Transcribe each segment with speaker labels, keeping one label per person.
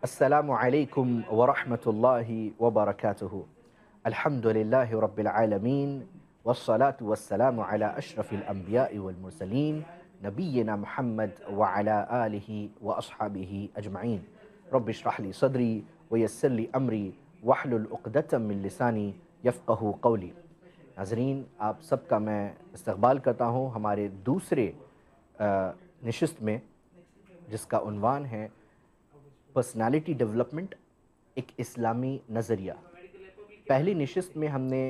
Speaker 1: السلام علیکم ورحمۃ اللہ وبرکاتہ۔ الحمد للہ رب العالمین والصلاة والسلام علی اشرف الانبیاء والمرسلین نبینا محمد وعلی آلہ واصحابہ اجمعین۔ رب اشرح لی صدری ویسر لی امری واحلل عقدۃ من لسانی یفقہوا قولی۔ ناظرین، آپ سب کا میں استقبال کرتا ہوں ہمارے دوسرے نشست میں، جس کا عنوان ہے پرسنالٹی ڈیولپمنٹ، ایک اسلامی نظریہ۔ پہلی نشست میں ہم نے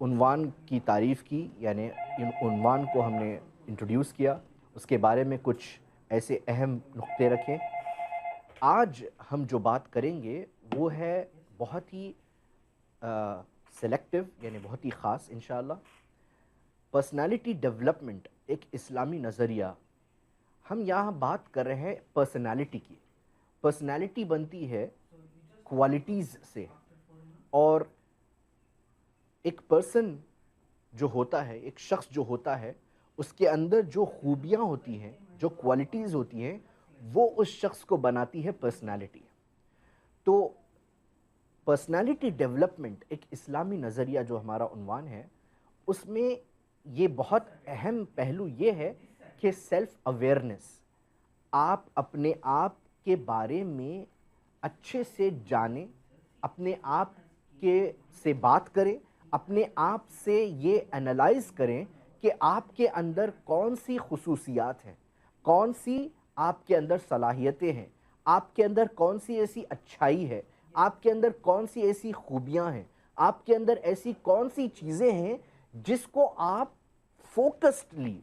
Speaker 1: عنوان کی تعریف کی، یعنی عنوان کو ہم نے انٹروڈیوس کیا، اس کے بارے میں کچھ ایسے اہم نقطے رکھے۔ آج ہم جو بات کریں گے وہ ہے بہت ہی سلیکٹیو، یعنی بہت ہی خاص انشاءاللہ۔ پرسنالٹی ڈیولپمنٹ ایک اسلامی نظریہ۔ ہم یہاں بات کر رہے ہیں پرسنالٹی کی۔ پرسنالٹی بنتی ہے کوالٹیز سے، اور ایک پرسن جو ہوتا ہے، ایک شخص جو ہوتا ہے، اس کے اندر جو خوبیاں ہوتی ہیں، جو کوالٹیز ہوتی ہیں، وہ اس شخص کو بناتی ہے پرسنالٹی۔ تو پرسنالٹی ڈیولپمنٹ ایک اسلامی نظریہ جو ہمارا عنوان ہے، اس میں یہ بہت اہم پہلو یہ ہے کہ سیلف اویئرنیس، آپ اپنے آپ کے بارے میں اچھے سے جانیں، اپنے آپ کے سے بات کریں، اپنے آپ سے یہ انالائز کریں کہ آپ کے اندر کون سی خصوصیات ہیں، کون سی آپ کے اندر صلاحیتیں ہیں، آپ کے اندر کون سی ایسی اچھائی ہے، آپ کے اندر کون سی ایسی خوبیاں ہیں، آپ کے اندر ایسی کون سی چیزیں ہیں جس کو آپ فوکسڈلی،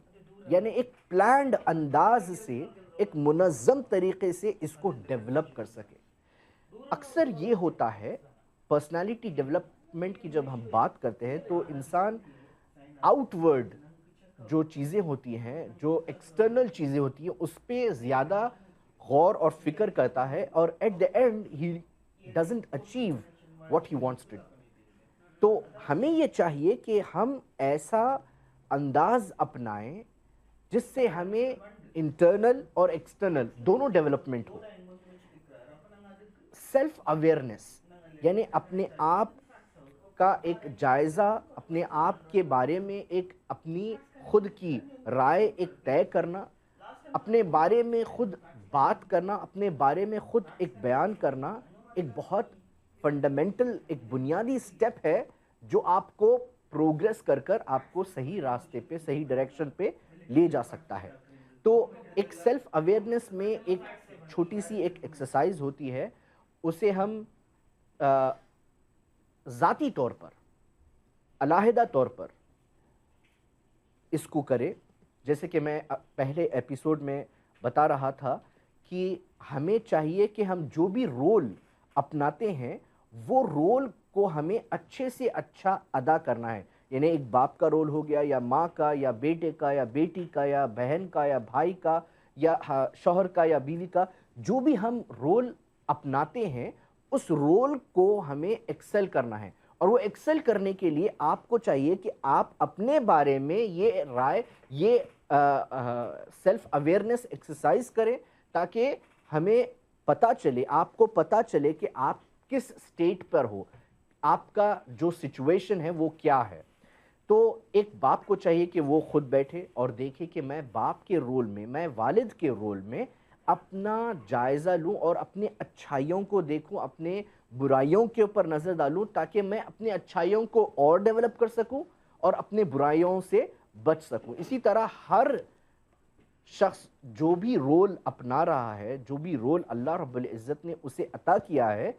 Speaker 1: یعنی ایک پلانڈ انداز سے، ایک منظم طریقے سے اس کو ڈیولپ کر سکے۔ اکثر یہ ہوتا ہے پرسنالٹی ڈیولپمنٹ کی، جب ہم بات کرتے ہیں تو انسان آؤٹ ورڈ جو چیزیں ہوتی ہیں، جو ایکسٹرنل چیزیں ہوتی ہیں، اس پہ زیادہ غور اور فکر کرتا ہے، اور at the end he doesn't achieve what he wants to do. تو ہمیں یہ چاہیے کہ ہم ایسا انداز اپنائیں جس سے ہمیں انٹرنل اور ایکسٹرنل دونوں ڈیولپمنٹ ہو۔ سیلف اویئرنیس یعنی اپنے آپ کا ایک جائزہ، اپنے آپ کے بارے میں ایک اپنی خود کی رائے ایک طے کرنا، اپنے بارے میں خود بات کرنا، اپنے بارے میں خود ایک بیان کرنا، ایک بہت فنڈامنٹل، ایک بنیادی سٹیپ ہے جو آپ کو پروگریس کر کر آپ کو صحیح راستے پہ، صحیح ڈائریکشن پہ لے جا سکتا ہے۔ تو ایک سیلف اویئرنیس میں ایک چھوٹی سی ایک ایکسرسائز ہوتی ہے، اسے ہم ذاتی طور پر، علیحدہ طور پر اس کو کریں۔ جیسے کہ میں پہلے ایپیسوڈ میں بتا رہا تھا کہ ہمیں چاہیے کہ ہم جو بھی رول اپناتے ہیں، وہ رول کو ہمیں اچھے سے اچھا ادا کرنا ہے۔ یعنی ایک باپ کا رول ہو گیا، یا ماں کا، یا بیٹے کا، یا بیٹی کا، یا بہن کا، یا بھائی کا، یا شوہر کا، یا بیوی کا، جو بھی ہم رول اپناتے ہیں، اس رول کو ہمیں ایکسل کرنا ہے۔ اور وہ ایکسل کرنے کے لیے آپ کو چاہیے کہ آپ اپنے بارے میں یہ رائے، یہ سیلف اویئرنیس ایکسرسائز کریں، تاکہ ہمیں پتہ چلے، آپ کو پتہ چلے کہ آپ کس سٹیٹ پر ہو، آپ کا جو سچویشن ہے وہ کیا ہے۔ تو ایک باپ کو چاہیے کہ وہ خود بیٹھے اور دیکھے کہ میں باپ کے رول میں، میں والد کے رول میں اپنا جائزہ لوں، اور اپنے اچھائیوں کو دیکھوں، اپنے برائیوں کے اوپر نظر ڈالوں، تاکہ میں اپنے اچھائیوں کو اور ڈیولپ کر سکوں اور اپنے برائیوں سے بچ سکوں۔ اسی طرح ہر شخص جو بھی رول اپنا رہا ہے، جو بھی رول اللہ رب العزت نے اسے عطا کیا ہے،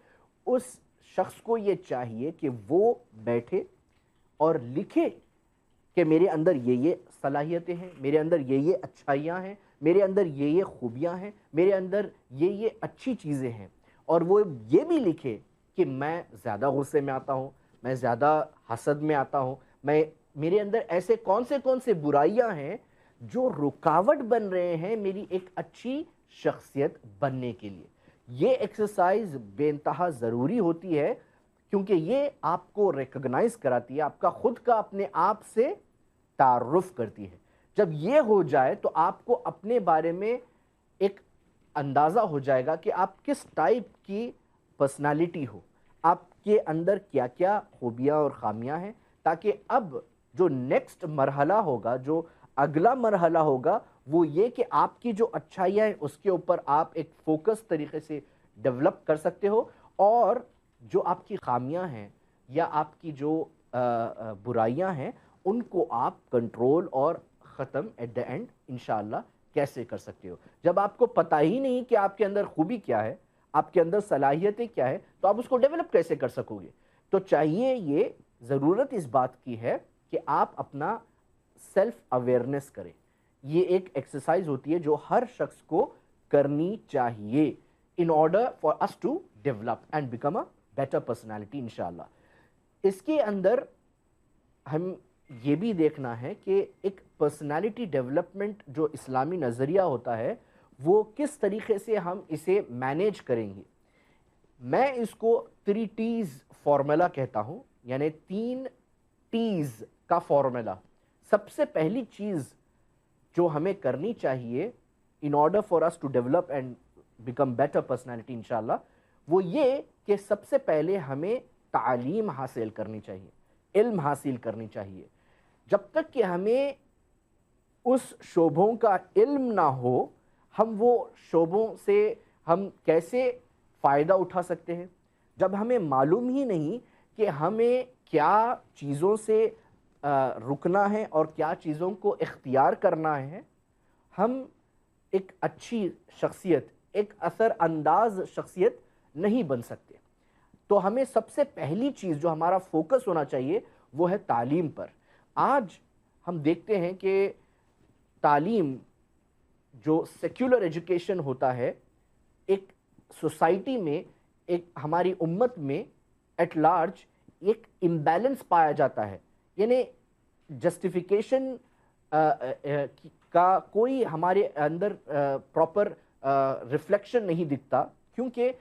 Speaker 1: اس شخص کو یہ چاہیے کہ وہ بیٹھے اور لکھے کہ میرے اندر یہ صلاحیتیں ہیں، میرے اندر یہ اچھائیاں ہیں، میرے اندر یہ خوبیاں ہیں، میرے اندر یہ اچھی چیزیں ہیں۔ اور وہ یہ بھی لکھے کہ میں زیادہ غصے میں آتا ہوں، میں زیادہ حسد میں آتا ہوں، میرے اندر ایسے کون سے برائیاں ہیں جو رکاوٹ بن رہے ہیں میری ایک اچھی شخصیت بننے کے لیے۔ یہ ایکسرسائز بے انتہا ضروری ہوتی ہے، کیونکہ یہ آپ کو ریکگنائز کراتی ہے، آپ کا خود کا اپنے آپ سے تعارف کرتی ہے۔ جب یہ ہو جائے تو آپ کو اپنے بارے میں ایک اندازہ ہو جائے گا کہ آپ کس ٹائپ کی پرسنالٹی ہو، آپ کے اندر کیا کیا خوبیاں اور خامیاں ہیں، تاکہ اب جو نیکسٹ مرحلہ ہوگا، جو اگلا مرحلہ ہوگا، وہ یہ کہ آپ کی جو اچھائیاں ہیں اس کے اوپر آپ ایک فوکس طریقے سے ڈیولپ کر سکتے ہو، اور جو آپ کی خامیاں ہیں یا آپ کی جو برائیاں ہیں ان کو آپ کنٹرول اور ختم ایٹ دا اینڈ انشاءاللہ کیسے کر سکتے ہو۔ جب آپ کو پتہ ہی نہیں کہ آپ کے اندر خوبی کیا ہے، آپ کے اندر صلاحیتیں کیا ہے، تو آپ اس کو ڈیولپ کیسے کر سکو گے؟ تو چاہیے، یہ ضرورت اس بات کی ہے کہ آپ اپنا سیلف اویئرنیس کریں۔ یہ ایک ایکسرسائز ہوتی ہے جو ہر شخص کو کرنی چاہیے in order for us to develop and become a better personality انشاءاللہ۔ اس کے اندر ہم یہ بھی دیکھنا ہے کہ ایک پرسنالٹی ڈیولپمنٹ جو اسلامی نظریہ ہوتا ہے وہ کس طریقے سے ہم اسے مینیج کریں گے۔ میں اس کو 3 T's فارمولا کہتا ہوں، یعنی 3 T's کا فارمولا۔ سب سے پہلی چیز جو ہمیں کرنی چاہیے in order for us to develop and become better personality انشاءاللہ، وہ یہ کہ سب سے پہلے ہمیں تعلیم حاصل کرنی چاہیے، علم حاصل کرنی چاہیے۔ جب تک کہ ہمیں اس شعبوں کا علم نہ ہو، ہم وہ شعبوں سے ہم کیسے فائدہ اٹھا سکتے ہیں؟ جب ہمیں معلوم ہی نہیں کہ ہمیں کیا چیزوں سے رکنا ہے اور کیا چیزوں کو اختیار کرنا ہے، ہم ایک اچھی شخصیت، ایک اثر انداز شخصیت نہیں بن سکتے۔ تو ہمیں سب سے پہلی چیز جو ہمارا فوکس ہونا چاہیے وہ ہے تعلیم پر۔ آج ہم دیکھتے ہیں کہ تعلیم جو سیکولر ایجوکیشن ہوتا ہے، ایک سوسائٹی میں، ایک ہماری امت میں ایٹ لارج ایک امبیلنس پایا جاتا ہے، یعنی جسٹیفیکیشن کا کوئی ہمارے اندر پراپر ریفلیکشن نہیں دکھتا، کیونکہ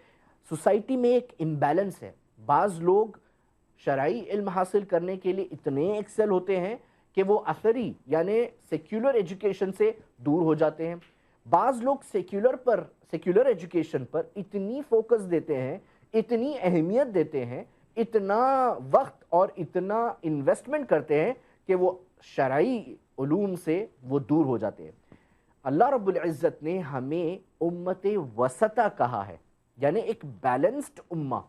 Speaker 1: سوسائٹی میں ایک امبیلنس ہے۔ بعض لوگ شرعی علم حاصل کرنے کے لیے اتنے ایکسل ہوتے ہیں کہ وہ اثری یعنی سیکولر ایجوکیشن سے دور ہو جاتے ہیں۔ بعض لوگ سیکولر ایجوکیشن پر اتنی فوکس دیتے ہیں، اتنی اہمیت دیتے ہیں، اتنا وقت اور اتنا انویسٹمنٹ کرتے ہیں کہ وہ شرعی علوم سے وہ دور ہو جاتے ہیں۔ اللہ رب العزت نے ہمیں امت وسطہ کہا ہے، یعنی ایک بیلنسڈ امہ،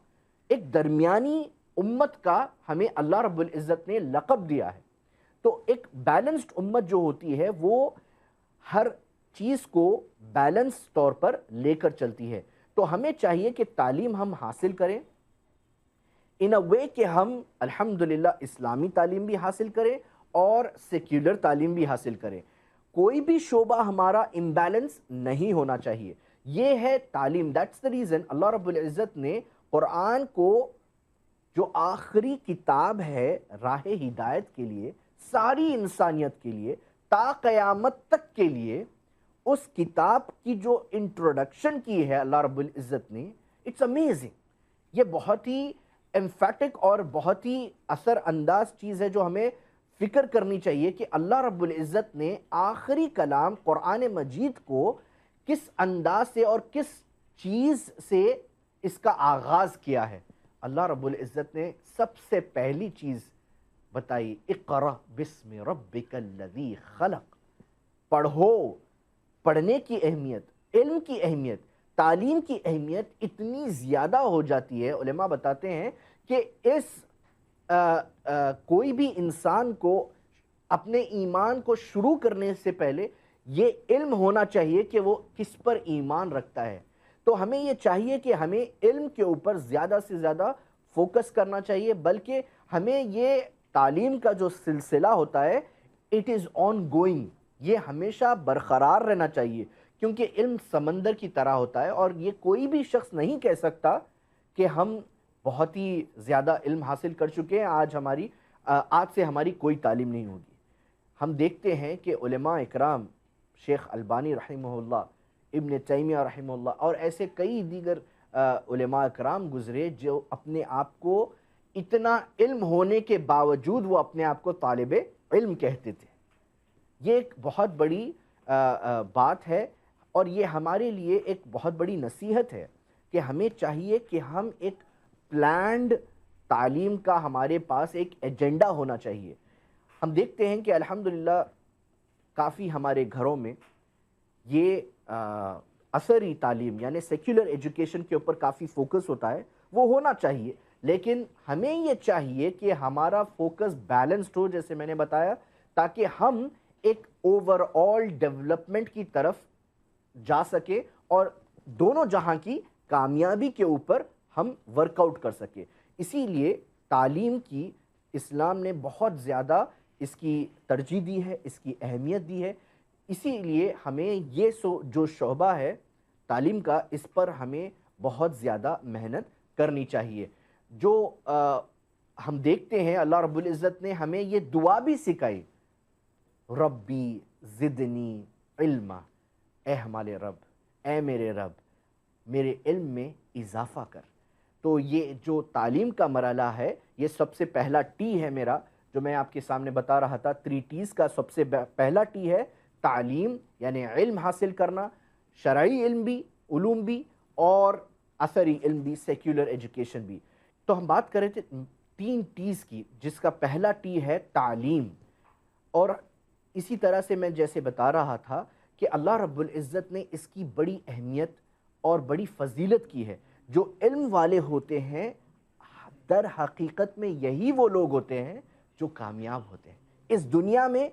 Speaker 1: ایک درمیانی امت کا ہمیں اللہ رب العزت نے لقب دیا ہے۔ تو ایک بیلنسڈ امت جو ہوتی ہے وہ ہر چیز کو بیلنس طور پر لے کر چلتی ہے۔ تو ہمیں چاہیے کہ تعلیم ہم حاصل کریں ان اے وے کہ ہم الحمدللہ اسلامی تعلیم بھی حاصل کریں اور سیکولر تعلیم بھی حاصل کریں۔ کوئی بھی شعبہ ہمارا امبیلنس نہیں ہونا چاہیے۔ یہ ہے تعلیم۔ دیٹس the reason اللہ رب العزت نے قرآن کو، جو آخری کتاب ہے راہ ہدایت کے لیے، ساری انسانیت کے لیے، تا قیامت تک کے لیے، اس کتاب کی جو انٹروڈکشن کی ہے اللہ رب العزت نے، اٹس امیزنگ۔ یہ بہت ہی ایمفیٹک اور بہت ہی اثر انداز چیز ہے جو ہمیں فکر کرنی چاہیے کہ اللہ رب العزت نے آخری کلام قرآن مجید کو کس انداز سے اور کس چیز سے اس کا آغاز کیا ہے۔ اللہ رب العزت نے سب سے پہلی چیز بتائی، اقرأ بسم ربک الذی خلق۔ پڑھو۔ پڑھنے کی اہمیت، علم کی اہمیت، تعلیم کی اہمیت اتنی زیادہ ہو جاتی ہے، علماء بتاتے ہیں کہ کوئی بھی انسان کو اپنے ایمان کو شروع کرنے سے پہلے یہ علم ہونا چاہیے کہ وہ کس پر ایمان رکھتا ہے۔ تو ہمیں یہ چاہیے کہ ہمیں علم کے اوپر زیادہ سے زیادہ فوکس کرنا چاہیے، بلکہ ہمیں یہ تعلیم کا جو سلسلہ ہوتا ہے اٹ از آن گوئنگ، یہ ہمیشہ برقرار رہنا چاہیے، کیونکہ علم سمندر کی طرح ہوتا ہے، اور یہ کوئی بھی شخص نہیں کہہ سکتا کہ ہم بہت ہی زیادہ علم حاصل کر چکے ہیں، آج سے ہماری کوئی تعلیم نہیں ہوگی۔ ہم دیکھتے ہیں کہ علماء اکرام، شیخ البانی رحمہ اللہ، ابن تیمیہ رحمہ اللہ، اور ایسے کئی دیگر علماء اکرام گزرے جو اپنے آپ کو اتنا علم ہونے کے باوجود وہ اپنے آپ کو طالب علم کہتے تھے۔ یہ ایک بہت بڑی بات ہے، اور یہ ہمارے لیے ایک بہت بڑی نصیحت ہے کہ ہمیں چاہیے کہ ہم ایک پلانڈ تعلیم کا ہمارے پاس ایک ایجنڈا ہونا چاہیے. ہم دیکھتے ہیں کہ الحمدللہ کافی ہمارے گھروں میں یہ عصری تعلیم یعنی سیکولر ایجوکیشن کے اوپر کافی فوکس ہوتا ہے. وہ ہونا چاہیے، لیکن ہمیں یہ چاہیے کہ ہمارا فوکس بیلنسڈ ہو، جیسے میں نے بتایا، تاکہ ہم ایک اوور آل ڈیولپمنٹ کی طرف جا سکے اور دونوں جہاں کی کامیابی کے اوپر ہم ورک آؤٹ کر سکے. اسی لیے تعلیم کی اسلام نے بہت زیادہ اس کی ترجیح دی ہے، اس کی اہمیت دی ہے. اسی لیے ہمیں یہ جو شعبہ ہے تعلیم کا، اس پر ہمیں بہت زیادہ محنت کرنی چاہیے. جو ہم دیکھتے ہیں اللہ رب العزت نے ہمیں یہ دعا بھی سکھائی، ربی زدنی علما، اے ہمارے رب، اے میرے رب، میرے علم میں اضافہ کر. تو یہ جو تعلیم کا مرحلہ ہے، یہ سب سے پہلا ٹی ہے میرا، جو میں آپ کے سامنے بتا رہا تھا. 3 ٹیز کا سب سے پہلا ٹی ہے تعلیم، یعنی علم حاصل کرنا، شرعی علم بھی، علوم بھی، اور اثری علم بھی، سیکولر ایجوکیشن بھی. تو ہم بات کر رہے تھے 3 ٹیز کی، جس کا پہلا ٹی ہے تعلیم. اور اسی طرح سے میں جیسے بتا رہا تھا کہ اللہ رب العزت نے اس کی بڑی اہمیت اور بڑی فضیلت کی ہے. جو علم والے ہوتے ہیں در حقیقت میں یہی وہ لوگ ہوتے ہیں جو کامیاب ہوتے ہیں اس دنیا میں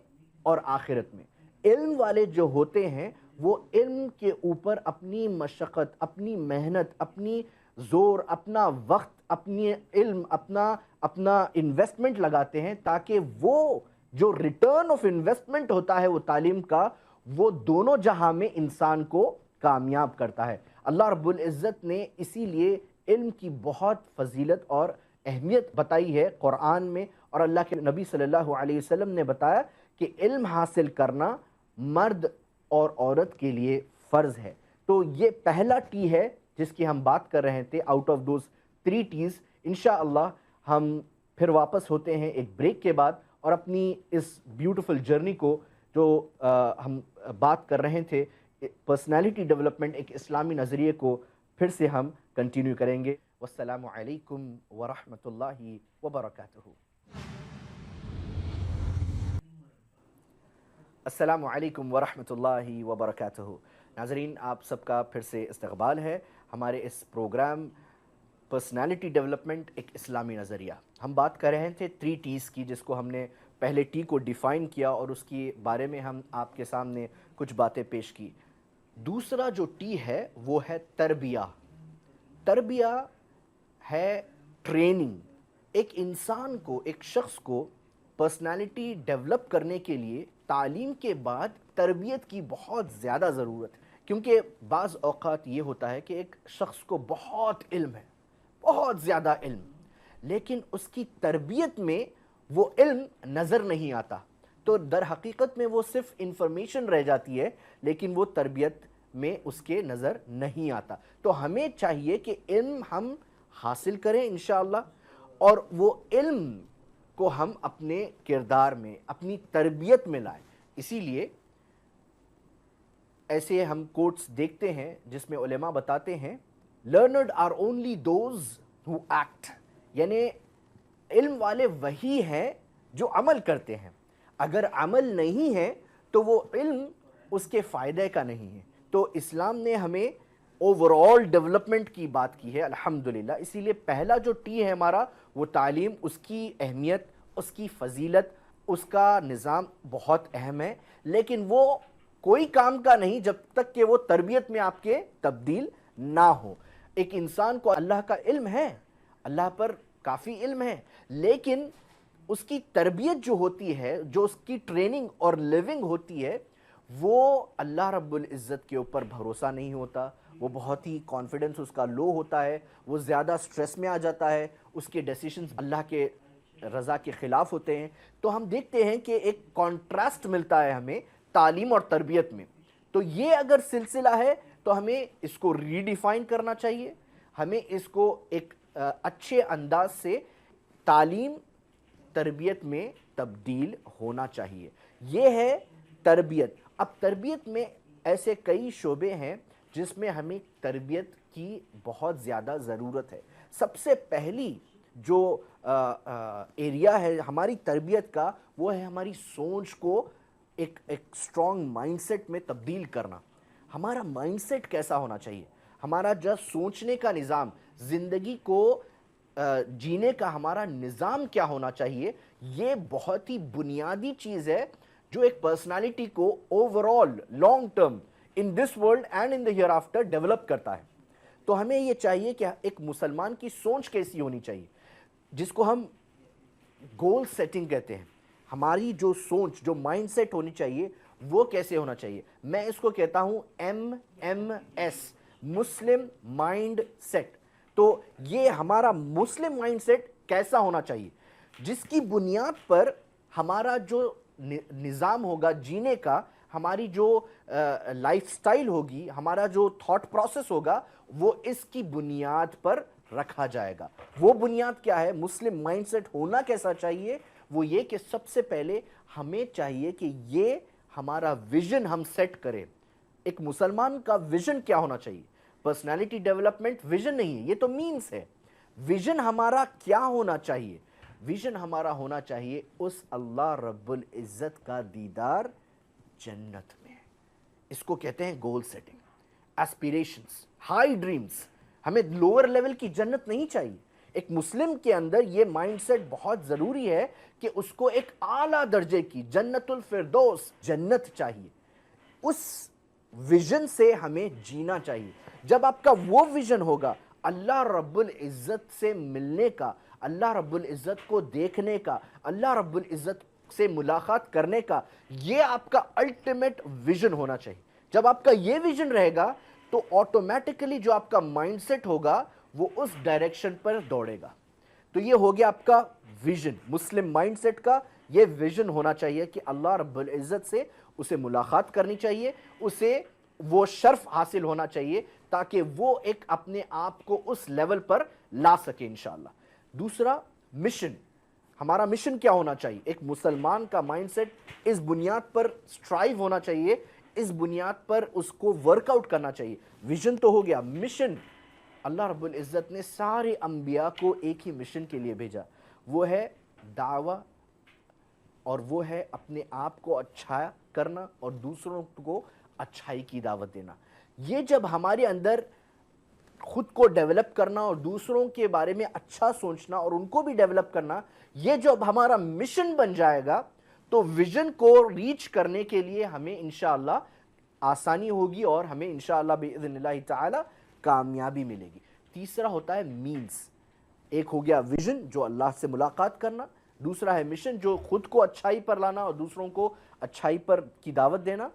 Speaker 1: اور آخرت میں. علم والے جو ہوتے ہیں وہ علم کے اوپر اپنی مشقت، اپنی محنت، اپنی زور، اپنا وقت، اپنی علم، اپنا انویسٹمنٹ لگاتے ہیں، تاکہ وہ جو ریٹرن آف انویسٹمنٹ ہوتا ہے وہ تعلیم کا، وہ دونوں جہاں میں انسان کو کامیاب کرتا ہے. اللہ رب العزت نے اسی لیے علم کی بہت فضیلت اور اہمیت بتائی ہے قرآن میں، اور اللہ کے نبی صلی اللہ علیہ وسلم نے بتایا کہ علم حاصل کرنا مرد اور عورت کے لیے فرض ہے. تو یہ پہلا ٹی ہے جس کی ہم بات کر رہے تھے، آؤٹ آف دوز 3 ٹیز. انشاءاللہ ہم پھر واپس ہوتے ہیں ایک بریک کے بعد، اور اپنی اس بیوٹیفل جرنی کو جو ہم بات کر رہے تھے پرسنالٹی ڈیولپمنٹ ایک اسلامی نظریے کو، پھر سے ہم کنٹینیو کریں گے. والسلام علیکم ورحمۃ اللہ وبرکاتہ. السلام علیکم ورحمۃ اللہ وبرکاتہ. ناظرین، آپ سب کا پھر سے استقبال ہے ہمارے اس پروگرام پرسنالٹی ڈیولپمنٹ ایک اسلامی نظریہ. ہم بات کر رہے تھے 3 ٹیز کی، جس کو ہم نے پہلے ٹی کو ڈیفائن کیا اور اس کے بارے میں ہم آپ کے سامنے کچھ باتیں پیش کی. دوسرا جو ٹی ہے وہ ہے تربیہ. تربیہ ہے ٹریننگ. ایک انسان کو، ایک شخص کو پرسنالٹی ڈیولپ کرنے کے لیے تعلیم کے بعد تربیت کی بہت زیادہ ضرورت ہے. کیونکہ بعض اوقات یہ ہوتا ہے کہ ایک شخص کو بہت علم ہے، بہت زیادہ علم، لیکن اس کی تربیت میں وہ علم نظر نہیں آتا. تو در حقیقت میں وہ صرف انفارمیشن رہ جاتی ہے، لیکن وہ تربیت میں اس کے نظر نہیں آتا. تو ہمیں چاہیے کہ علم ہم حاصل کریں انشاءاللہ، اور وہ علم کو ہم اپنے کردار میں، اپنی تربیت میں لائیں. اسی لیے ایسے ہم کوٹس دیکھتے ہیں جس میں علماء بتاتے ہیں learned are only those who act، یعنی علم والے وہی ہیں جو عمل کرتے ہیں. اگر عمل نہیں ہے تو وہ علم اس کے فائدے کا نہیں ہے. تو اسلام نے ہمیں اوور آل ڈیولپمنٹ کی بات کی ہے الحمدللہ. اسی لیے پہلا جو ٹی ہے ہمارا وہ تعلیم، اس کی اہمیت، اس کی فضیلت، اس کا نظام بہت اہم ہے، لیکن وہ کوئی کام کا نہیں جب تک کہ وہ تربیت میں آپ کے تبدیل نہ ہو. ایک انسان کو اللہ کا علم ہے، اللہ پر کافی علم ہے، لیکن اس کی تربیت جو ہوتی ہے، جو اس کی ٹریننگ اور لیونگ ہوتی ہے، وہ اللہ رب العزت کے اوپر بھروسہ نہیں ہوتا. وہ بہت ہی کانفیڈنس اس کا لو ہوتا ہے، وہ زیادہ سٹریس میں آ جاتا ہے، اس کے ڈیسیشنز اللہ کے رضا کے خلاف ہوتے ہیں. تو ہم دیکھتے ہیں کہ ایک کانٹراسٹ ملتا ہے ہمیں تعلیم اور تربیت میں. تو یہ اگر سلسلہ ہے تو ہمیں اس کو ری ڈیفائن کرنا چاہیے. ہمیں اس کو ایک اچھے انداز سے تعلیم تربیت میں تبدیل ہونا چاہیے. یہ ہے تربیت. اب تربیت میں ایسے کئی شعبے ہیں جس میں ہمیں تربیت کی بہت زیادہ ضرورت ہے. سب سے پہلی جو ایریا ہے ہماری تربیت کا وہ ہے ہماری سوچ کو ایک اسٹرانگ مائنڈ سیٹ میں تبدیل کرنا. ہمارا مائنڈ سیٹ کیسا ہونا چاہیے, ہمارا جو سوچنے کا نظام, زندگی کو جینے کا ہمارا نظام کیا ہونا چاہیے, یہ بہت ہی بنیادی چیز ہے جو ایک پرسنالٹی کو overall long term in this world and in the hereafter develop کرتا ہے. تو ہمیں یہ چاہیے کہ ایک مسلمان کی سوچ کیسی ہونی چاہیے, جس کو ہم گول سیٹنگ کہتے ہیں. ہماری جو سوچ, جو مائنڈ سیٹ ہونی چاہیے وہ کیسے ہونا چاہیے, میں اس کو کہتا ہوں MMS, مسلم مائنڈ سیٹ. تو یہ ہمارا مسلم مائنڈ سیٹ کیسا ہونا چاہیے, جس کی بنیاد پر ہمارا جو نظام ہوگا جینے کا, ہماری جو لائف سٹائل ہوگی, ہمارا جو تھاٹ پروسیس ہوگا, وہ اس کی بنیاد پر رکھا جائے گا. وہ بنیاد کیا ہے, مسلم مائنڈ سیٹ ہونا کیسا چاہیے, وہ یہ کہ سب سے پہلے ہمیں چاہیے کہ یہ ہمارا ویژن ہم سیٹ کریں. ایک مسلمان کا ویژن کیا ہونا چاہیے, پرسنالٹی ڈیولپمنٹ ویژن نہیں ہے, یہ تو مینس ہے. ویژن ہمارا کیا ہونا چاہیے, ویژن ہمارا ہونا چاہیے اس اللہ رب العزت کا دیدار جنت میں. اس کو کہتے ہیں گول سیٹنگ, ایسپیریشنز, ہائی ڈریمز. ہمیں لوور لیول کی جنت نہیں چاہیے. ایک مسلم کے اندر یہ مائنڈ سیٹ بہت ضروری ہے کہ اس کو ایک اعلیٰ درجے کی جنت الفردوس جنت چاہیے. اس ویژن سے ہمیں جینا چاہیے. جب آپ کا وہ ویژن ہوگا اللہ رب العزت سے ملنے کا, اللہ رب العزت کو دیکھنے کا, اللہ رب العزت سے ملاقات کرنے کا, یہ آپ کا الٹیمیٹ ویژن ہونا چاہیے. جب آپ کا یہ ویژن رہے گا تو آٹومیٹکلی جو آپ کا مائنڈ سیٹ ہوگا وہ اس ڈائریکشن پر دوڑے گا. تو یہ ہو گیا آپ کا ویژن. مسلم مائنڈ سیٹ کا یہ ویژن ہونا چاہیے کہ اللہ رب العزت سے اسے ملاقات کرنی چاہیے, اسے وہ شرف حاصل ہونا چاہیے تاکہ وہ ایک اپنے آپ کو اس لیول پر لا سکے انشاءاللہ. دوسرا, مشن. ہمارا مشن کیا ہونا چاہیے, ایک مسلمان کا مائنڈ سیٹ اس بنیاد پر سٹرائیو ہونا چاہیے, اس بنیاد پر اس کو ورک آؤٹ کرنا چاہیے. ویژن تو ہو گیا, مشن. اللہ رب العزت نے سارے انبیاء کو ایک ہی مشن کے لیے بھیجا, وہ ہے دعویٰ, اور وہ ہے اپنے آپ کو اچھا کرنا اور دوسروں کو اچھائی کی دعوت دینا. یہ جب ہمارے اندر خود کو ڈیولپ کرنا اور دوسروں کے بارے میں اچھا سوچنا اور ان کو بھی ڈیولپ کرنا, یہ جب ہمارا مشن بن جائے گا تو ویژن کو ریچ کرنے کے لیے ہمیں انشاءاللہ آسانی ہوگی اور ہمیں انشاءاللہ باذن اللہ تعالی کامیابی ملے گی. تیسرا ہوتا ہے مینز. ایک ہو گیا ویژن جو اللہ سے ملاقات کرنا, دوسرا ہے مشن جو خود کو اچھائی پر لانا اور دوسروں کو اچھائی پر کی دعوت دینا,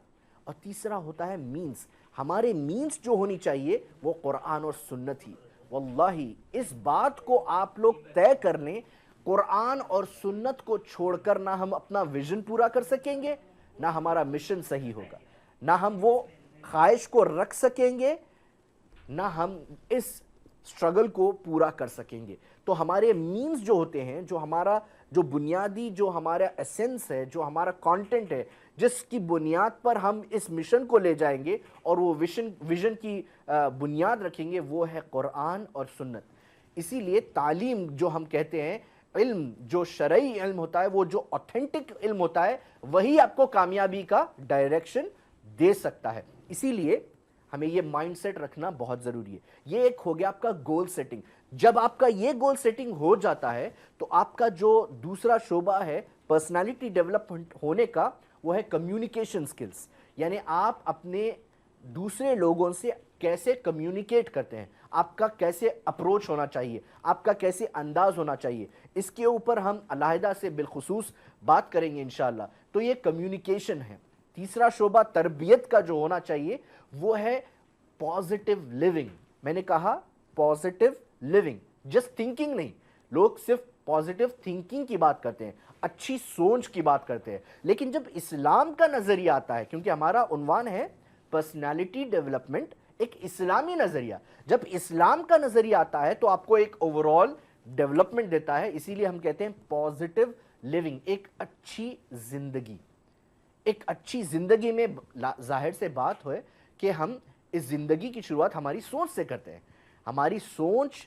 Speaker 1: اور تیسرا ہوتا ہے مینز. ہمارے مینز جو ہونی چاہیے وہ قرآن اور سنت ہی. واللہ اس بات کو آپ لوگ طے کر لیں, قرآن اور سنت کو چھوڑ کر نہ ہم اپنا ویژن پورا کر سکیں گے, نہ ہمارا مشن صحیح ہوگا, نہ ہم وہ خواہش کو رکھ سکیں گے, نہ ہم اس سٹرگل کو پورا کر سکیں گے. تو ہمارے مینز جو ہوتے ہیں, جو ہمارا جو بنیادی جو ہمارا ایسنس ہے, جو ہمارا کانٹینٹ ہے, جس کی بنیاد پر ہم اس مشن کو لے جائیں گے اور وہ ویژن کی بنیاد رکھیں گے, وہ ہے قرآن اور سنت. اسی لیے تعلیم جو ہم کہتے ہیں, علم جو شرعی علم ہوتا ہے, وہ جو اوتھینٹک علم ہوتا ہے, وہی آپ کو کامیابی کا ڈائریکشن دے سکتا ہے. اسی لیے ہمیں یہ مائنڈ سیٹ رکھنا بہت ضروری ہے. یہ ایک ہو گیا آپ کا گول سیٹنگ. جب آپ کا یہ گول سیٹنگ ہو جاتا ہے تو آپ کا جو دوسرا شعبہ ہے پرسنالٹی ڈیولپمنٹ ہونے کا, وہ ہے کمیونیکیشن سکلز. یعنی آپ اپنے دوسرے لوگوں سے کیسے کمیونیکیٹ کرتے ہیں, آپ کا کیسے اپروچ ہونا چاہیے, آپ کا کیسے انداز ہونا چاہیے, اس کے اوپر ہم علیحدہ سے بالخصوص بات کریں گے انشاءاللہ. تو یہ کمیونیکیشن ہے. تیسرا شعبہ تربیت کا جو ہونا چاہیے وہ ہے پازیٹیو لیونگ. میں نے کہا پازیٹیو لیونگ, جسٹ تھنکنگ نہیں. لوگ صرف پازیٹیو تھنکنگ کی بات کرتے ہیں, اچھی سوچ کی بات کرتے ہیں, لیکن جب اسلام کا نظریہ آتا ہے, کیونکہ ہمارا عنوان ہے پرسنالٹی ڈیولپمنٹ, ایک اسلامی نظریہ, جب اسلام کا نظریہ آتا ہے تو آپ کو ایک اوورال ڈیولپمنٹ دیتا ہے. اسی لیے ہم کہتے ہیں پازیٹیو لیونگ, ایک اچھی زندگی. ایک اچھی زندگی میں ظاہر سے بات ہوئے کہ ہم اس زندگی کی شروعات ہماری سوچ سے کرتے ہیں. ہماری سوچ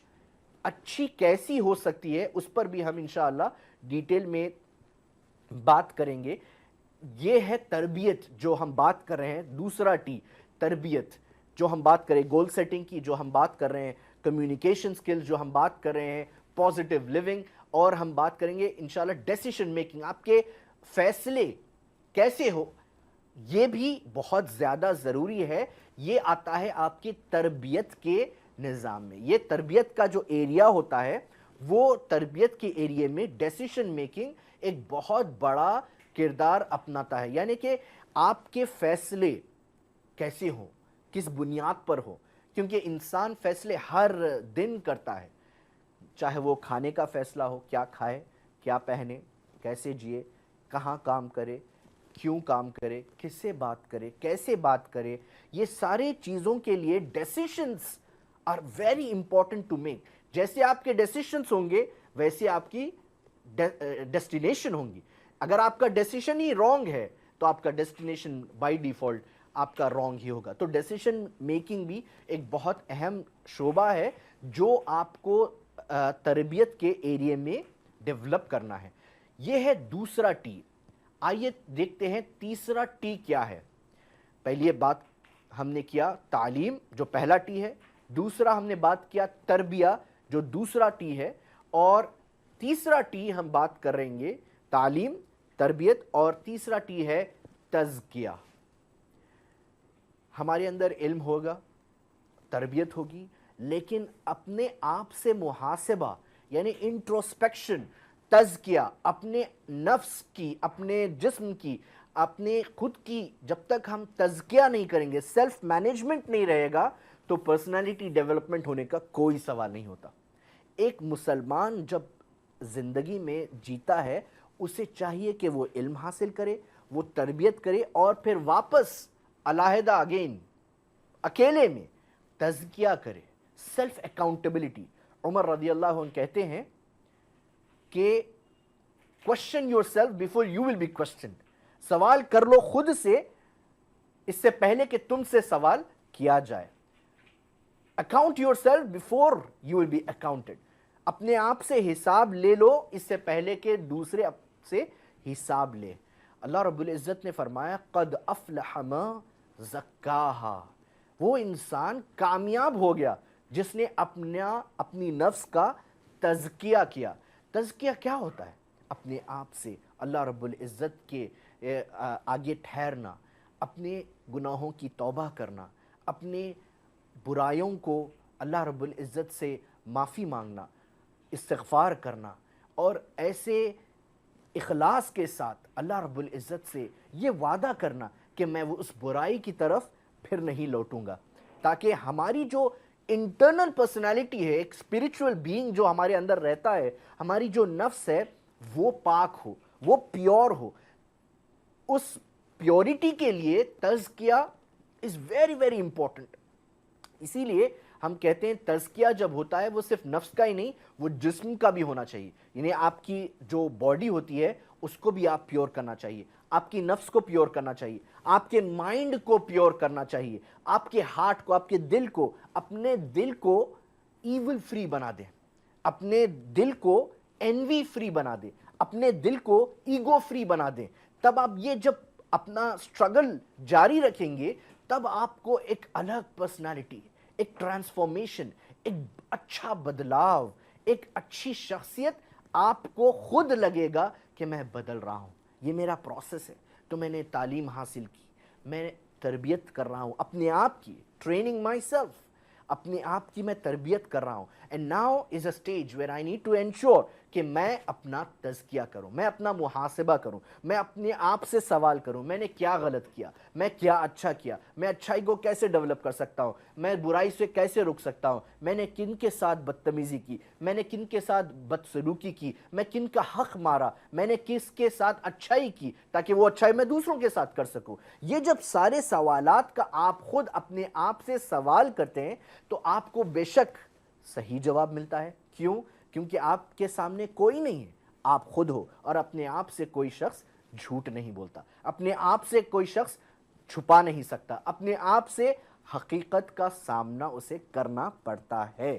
Speaker 1: اچھی کیسی ہو سکتی ہے اس پر بھی ہم انشاءاللہ ڈیٹیل میں بات کریں گے. یہ ہے تربیت جو ہم بات کر رہے ہیں. دوسرا ٹی تربیت جو ہم بات کریں، گول سیٹنگ کی جو ہم بات کر رہے ہیں، کمیونیکیشن سکلز جو ہم بات کر رہے ہیں، پازیٹیو لیونگ، اور ہم بات کریں گے انشاءاللہ ڈیسیشن میکنگ. آپ کے فیصلے کیسے ہو یہ بھی بہت زیادہ ضروری ہے. یہ آتا ہے آپ کی تربیت کے نظام میں. یہ تربیت کا جو ایریا ہوتا ہے وہ تربیت کے ایریے میں ڈیسیشن میکنگ ایک بہت بڑا کردار اپناتا ہے. یعنی کہ آپ کے فیصلے کیسے ہوں، کس بنیاد پر ہو، کیونکہ انسان فیصلے ہر دن کرتا ہے. چاہے وہ کھانے کا فیصلہ ہو، کیا کھائے، کیا پہنے، کیسے جیے، کہاں کام کرے، کیوں کام کرے، کس سے بات کرے، کیسے بات کرے. یہ سارے چیزوں کے لیے decisions are very important to make. جیسے آپ کے ڈیسیشنز ہوں گے ویسے آپ کی ڈیسٹینیشن ہوں گی. اگر آپ کا ڈیسیشن ہی رانگ ہے تو آپ کا ڈیسٹینیشن بائی ڈیفالٹ آپ کا رانگ ہی ہوگا. تو ڈیسیشن میکنگ بھی ایک بہت اہم شعبہ ہے جو آپ کو تربیت کے ایریے میں ڈیولپ کرنا ہے. یہ ہے دوسرا ٹی. آئیے دیکھتے ہیں تیسرا ٹی کیا ہے. پہلی بات ہم نے کیا تعلیم جو پہلا ٹی ہے، دوسرا ہم نے بات کیا تربیہ جو دوسرا ٹی ہے، اور تیسرا ٹی ہم بات کر رہیں گے تعلیم، تربیت، اور تیسرا ٹی ہے تزکیہ. ہمارے اندر علم ہوگا، تربیت ہوگی، لیکن اپنے آپ سے محاسبہ یعنی انٹروسپیکشن، تزکیہ، اپنے نفس کی، اپنے جسم کی، اپنے خود کی جب تک ہم تزکیہ نہیں کریں گے، سیلف مینجمنٹ نہیں رہے گا تو پرسنالٹی ڈیولپمنٹ ہونے کا کوئی سوال نہیں ہوتا. ایک مسلمان جب زندگی میں جیتا ہے اسے چاہیے کہ وہ علم حاصل کرے، وہ تربیت کرے، اور پھر واپس علیحدہ اگین اکیلے میں تزکیہ کرے، سیلف اکاؤنٹیبلٹی. عمر رضی اللہ عنہ کہتے ہیں کہ question yourself before you will be questioned. سوال کر لو خود سے اس سے پہلے کہ تم سے سوال کیا جائے. Account yourself before you will be accounted. اپنے آپ سے حساب لے لو اس سے پہلے کہ دوسرے سے حساب لے. اللہ رب العزت نے فرمایا قد افلح من زکاہا. وہ انسان کامیاب ہو گیا جس نے اپنی نفس کا تزکیہ کیا. تزکیہ کیا ہوتا ہے؟ اپنے آپ سے اللہ رب العزت کے آگے ٹھہرنا، اپنے گناہوں کی توبہ کرنا، اپنے برائیوں کو اللہ رب العزت سے معافی مانگنا، استغفار کرنا، اور ایسے اخلاص کے ساتھ اللہ رب العزت سے یہ وعدہ کرنا کہ میں وہ اس برائی کی طرف پھر نہیں لوٹوں گا. تاکہ ہماری جو انٹرنل پرسنالٹی ہے، ایک اسپرچول بینگ جو ہمارے اندر رہتا ہے، ہماری جو نفس ہے وہ پاک ہو، وہ پیور ہو. اس پیورٹی کے لیے تزکیہ از ویری ویری امپورٹنٹ. اسی لیے ہم کہتے ہیں تزکیہ جب ہوتا ہے وہ صرف نفس کا ہی نہیں، وہ جسم کا بھی ہونا چاہیے. یعنی آپ کی جو باڈی ہوتی ہے اس کو بھی آپ پیور کرنا چاہیے، آپ کی نفس کو پیور کرنا چاہیے، آپ کے مائنڈ کو پیور کرنا چاہیے، آپ کے ہارٹ کو، آپ کے دل کو. اپنے دل کو ایول فری بنا دیں، اپنے دل کو انوی فری بنا دیں، اپنے دل کو ایگو فری بنا دیں. تب آپ یہ جب اپنا سٹرگل جاری رکھیں گے تب آپ کو ایک الگ پرسنالٹی، ایک ٹرانسفارمیشن، ایک اچھا بدلاؤ، ایک اچھی شخصیت آپ کو خود لگے گا کہ میں بدل رہا ہوں. یہ میرا پروسیس ہے. تو میں نے تعلیم حاصل کی، میں تربیت کر رہا ہوں اپنے آپ کی، ٹریننگ مائی سیلف، اپنے آپ کی میں تربیت کر رہا ہوں. And now is a stage where I need to ensure کہ میں اپنا تزکیہ کروں، میں اپنا محاسبہ کروں، میں اپنے آپ سے سوال کروں میں نے کیا غلط کیا، میں کیا اچھا کیا، میں اچھائی کو کیسے ڈیولپ کر سکتا ہوں، میں برائی سے کیسے رک سکتا ہوں، میں نے کن کے ساتھ بدتمیزی کی، میں نے کن کے ساتھ بدسلوکی کی، میں کن کا حق مارا، میں نے کس کے ساتھ اچھائی کی تاکہ وہ اچھائی میں دوسروں کے ساتھ کر سکوں. یہ جب سارے سوالات کا آپ خود اپنے آپ سے سوال کرتے ہیں تو آپ کو بے شک صحیح جواب ملتا ہے. کیوں؟ کیونکہ آپ کے سامنے کوئی نہیں ہے، آپ خود ہو، اور اپنے آپ سے کوئی شخص جھوٹ نہیں بولتا. اپنے آپ سے کوئی شخص چھپا نہیں سکتا, اپنے آپ سے حقیقت کا سامنا اسے کرنا پڑتا ہے.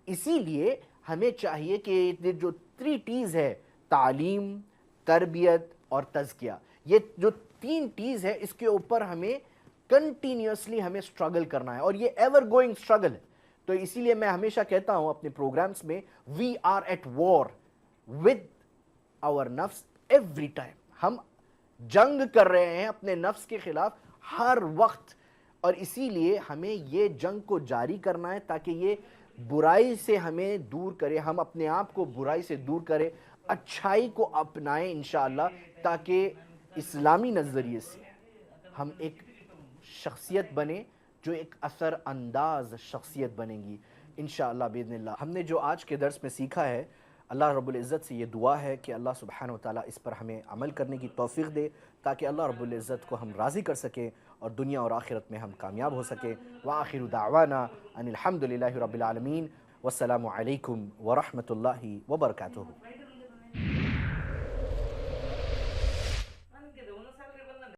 Speaker 1: اسی لیے ہمیں چاہیے کہ یہ جو 3 T's ہے, تعلیم, تربیت اور تزکیہ, یہ جو 3 T's ہے اس کے اوپر ہمیں کنٹینیوسلی ہمیں سٹرگل کرنا ہے, اور یہ ایور گوئنگ سٹرگل ہے. تو اسی لیے میں ہمیشہ کہتا ہوں اپنے پروگرامز میں, we are at war with our نفس ایوری ٹائم. ہم جنگ کر رہے ہیں اپنے نفس کے خلاف ہر وقت, اور اسی لیے ہمیں یہ جنگ کو جاری کرنا ہے تاکہ یہ برائی سے ہمیں دور کرے, ہم اپنے آپ کو برائی سے دور کرے, اچھائی کو اپنائیں انشاءاللہ, تاکہ اسلامی نظریے سے ہم ایک شخصیت بنے جو ایک اثر انداز شخصیت بنے گی انشاءاللہ باذن اللہ. ہم نے جو آج کے درس میں سیکھا ہے, اللہ رب العزت سے یہ دعا ہے کہ اللہ سبحانہ وتعالی اس پر ہمیں عمل کرنے کی توفیق دے, تاکہ اللہ رب العزت کو ہم راضی کر سکیں اور دنیا اور آخرت میں ہم کامیاب ہو سکیں. وآخر دعوانا ان الحمد للہ رب العالمین, والسلام علیکم ورحمۃ اللہ وبرکاتہ.